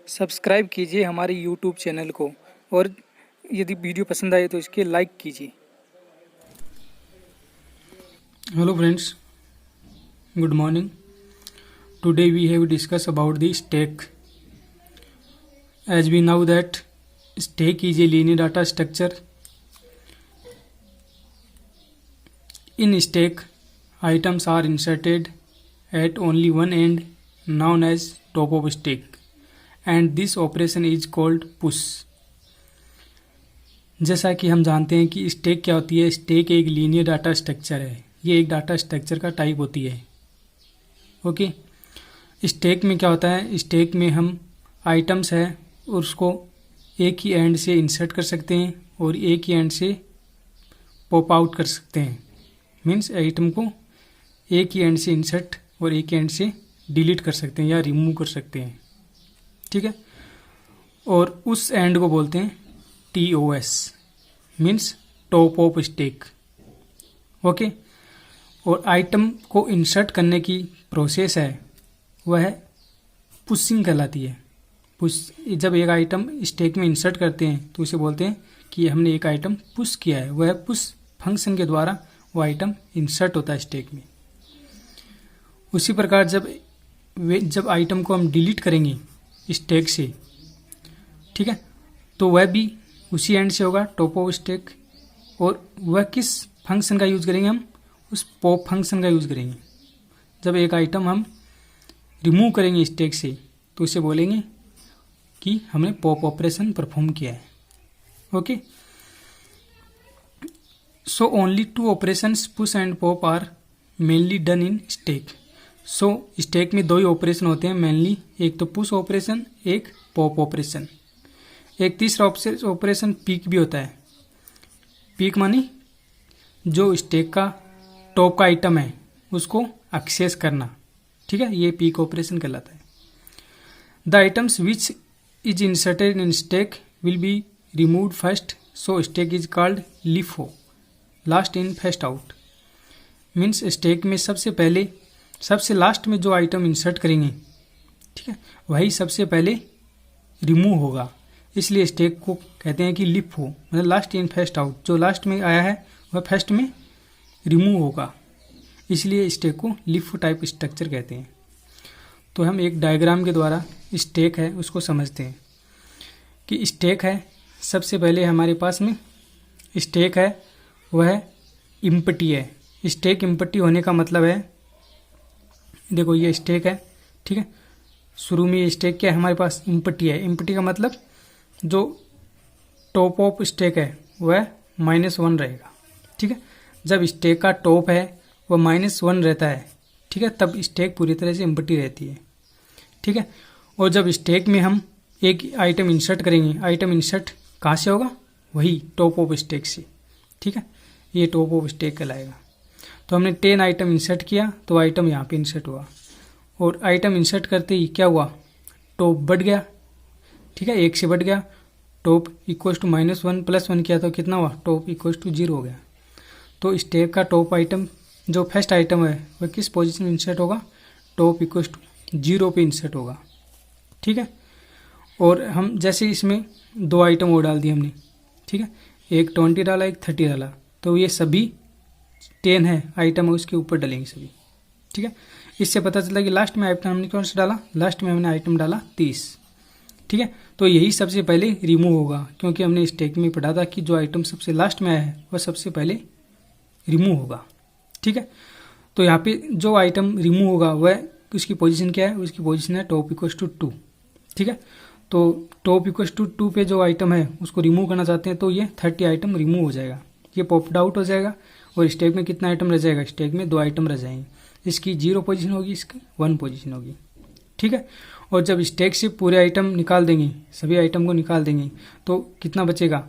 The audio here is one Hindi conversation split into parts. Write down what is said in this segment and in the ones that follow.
सब्सक्राइब कीजिए हमारे यूट्यूब चैनल को और यदि वीडियो पसंद आए तो इसके लाइक कीजिए। Hello friends, good morning. Today we have discussed about the stack. As we know that stack is a linear data structure. In stack, items are inserted at only one end, known as top of stack, and this operation is called push. जैसा कि हम जानते हैं कि स्टैक क्या होती है। स्टैक एक लीनियर डाटा स्ट्रक्चर है। ये एक डाटा स्ट्रक्चर का टाइप होती है। ओके, स्टैक में क्या होता है, स्टैक में हम आइटम्स है और उसको एक ही एंड से इंसर्ट कर सकते हैं और एक ही एंड से पॉप आउट कर सकते हैं। मीन्स आइटम को एक ही एंड से इंसर्ट और एक एंड से डिलीट कर सकते हैं या रिमूव कर सकते हैं। ठीक है, और उस एंड को बोलते हैं TOS, means top of stack. Okay, और आइटम को इंसर्ट करने की प्रोसेस है वह पुशिंग कहलाती है। पुश, जब एक आइटम स्टैक में इंसर्ट करते हैं तो उसे बोलते हैं कि हमने एक आइटम पुश किया है। वह पुश फंक्शन के द्वारा वो आइटम इंसर्ट होता है स्टैक में। उसी प्रकार जब आइटम को हम डिलीट करेंगे स्टैक से, ठीक है, तो वह भी उसी एंड से होगा, टॉप ऑफ स्टैक। और वह किस फंक्शन का यूज करेंगे, हम उस पॉप फंक्शन का यूज करेंगे। जब एक आइटम हम रिमूव करेंगे स्टैक से तो उसे बोलेंगे कि हमने पॉप ऑपरेशन परफॉर्म किया है। Okay, so only two operations push and pop are mainly done in stack. So stack में दो ही ऑपरेशन होते हैं मेनली, एक तो पुश ऑपरेशन, एक पॉप ऑपरेशन। एक तीसरा ऑपरेशन पीक भी होता है। पीक मानी जो स्टैक का टॉप का आइटम है उसको एक्सेस करना। ठीक है, ये पीक ऑपरेशन कहलाता है। The items which is inserted in stack will be removed first, so stack is called LIFO, last in first out. Means stack में सबसे लास्ट में जो आइटम इंसर्ट करेंगे, ठीक है, वही सबसे पहले रिमूव होगा। इसलिए स्टैक को कहते हैं कि लिफ हो, मतलब लास्ट इन फर्स्ट आउट। जो लास्ट में आया है वह फर्स्ट में रिमूव होगा, इसलिए स्टैक को लिफ टाइप स्ट्रक्चर कहते हैं। तो हम एक डायग्राम के द्वारा स्टैक है उसको समझते हैं कि स्टैक है, सबसे पहले हमारे पास में स्टैक है वह इम्पटी है। स्टैक इम्पटी होने का मतलब है, देखो ये स्टैक है, ठीक है, शुरू में ये स्टैक क्या है हमारे पास, इम्पटी है। इम्पटी का मतलब जो टॉप ऑफ स्टैक है वह -1 रहेगा। ठीक है, जब स्टैक का टॉप है वह -1 रहता है, ठीक है, तब स्टैक पूरी तरह से इम्पटी रहती है। ठीक है, और जब स्टैक में हम एक आइटम इंसर्ट करेंगे, आइटम इंसर्ट कहाँ से होगा, वही टॉप ऑफ स्टैक से। ठीक है, ये टॉप ऑफ स्टैक कहलाएगा। तो हमने 10 आइटम इंसर्ट किया तो आइटम यहाँ पे इंसर्ट हुआ, और आइटम इंसर्ट करते ही क्या हुआ, टॉप बढ़ गया। ठीक है, 1 से बढ़ गया, टॉप इक्वल टू -1 + 1 किया तो कितना हुआ, टॉप इक्वल टू 0 हो गया। तो स्टैक का टॉप आइटम जो फर्स्ट आइटम है वह किस पोजीशन में इंसर्ट होगा, टॉप इक्वल टू 0 पे इंसर्ट होगा। ठीक है, और हम जैसे इसमें 2 आइटम और डाल दिए हमने, ठीक है, एक 20 डाला, एक 30 डाला, तो ये सभी 10 है आइटम है उसके ऊपर डलेंगे सभी। ठीक है, इससे पता चला कि लास्ट में आइटम हमने कौन सा डाला, लास्ट में हमने आइटम डाला 30। ठीक है, तो यही सबसे पहले रिमूव होगा, क्योंकि हमने स्टैक में पढ़ा था कि जो आइटम सबसे लास्ट में आया है वह सबसे पहले रिमूव होगा। ठीक है, तो यहाँ पे जो आइटम रिमूव होगा वह उसकी पोजीशन क्या है, उसकी पोजीशन है टॉप इक्वल टू 2। ठीक है, तो टॉप इक्वल टू 2 पे जो आइटम है उसको रिमूव करना चाहते हैं तो ये 30 आइटम रिमूव हो जाएगा, ये पॉप्ड आउट हो जाएगा। और स्टैक में कितना आइटम रह जाएगा, स्टैक में 2 आइटम रह जाएंगे, इसकी 0 पोजीशन होगी, इसकी 1 पोजीशन होगी। ठीक है, और जब स्टैक से पूरे आइटम निकाल देंगे, सभी आइटम को निकाल देंगे, तो कितना बचेगा,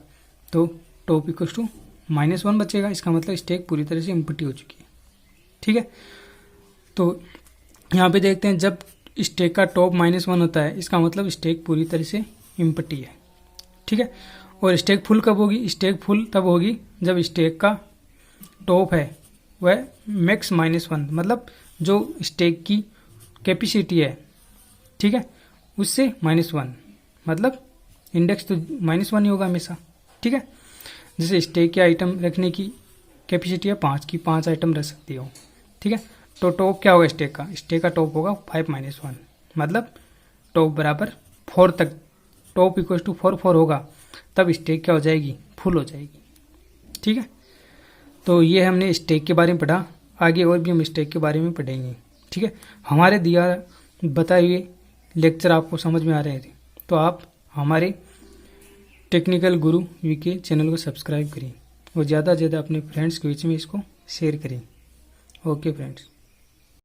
तो टॉप इक्वल टू -1 बचेगा। इसका मतलब स्टैक पूरी तरह से इम्पटी हो चुकी है। ठीक है, तो यहाँ पे देखते हैं जब स्टैक का टॉप -1 होता है इसका मतलब स्टैक पूरी तरह से इम्पटी है। ठीक है, और स्टैक फुल कब होगी, स्टैक फुल तब होगी जब स्टैक का टॉप है वह मैक्स -1, मतलब जो स्टैक की कैपेसिटी है, ठीक है, उससे -1, मतलब इंडेक्स तो -1 ही होगा हमेशा। ठीक है, जैसे स्टैक के आइटम रखने की कैपेसिटी है 5 की, 5 आइटम रख सकती हो। ठीक है, तो टॉप क्या होगा स्टैक का? स्टैक का टॉप होगा 5-1, मतलब टॉप बराबर 4 तक, टॉप इक्वल टू 4 होगा, तब स्टैक क्या हो जाएगी? फुल हो जाएगी। ठीक है, तो ये हमने स्टैक के बारे में पढ़ा, आगे और भी हम स्टैक के बारे में पढ़ेंगे। ठीक है, हमारे दिया बताए हुए लेक्चर आपको समझ में आ रहे थे तो आप हमारे टेक्निकल गुरु वीके चैनल को सब्सक्राइब करें और ज़्यादा से ज़्यादा अपने फ्रेंड्स के बीच में इसको शेयर करें। Okay friends.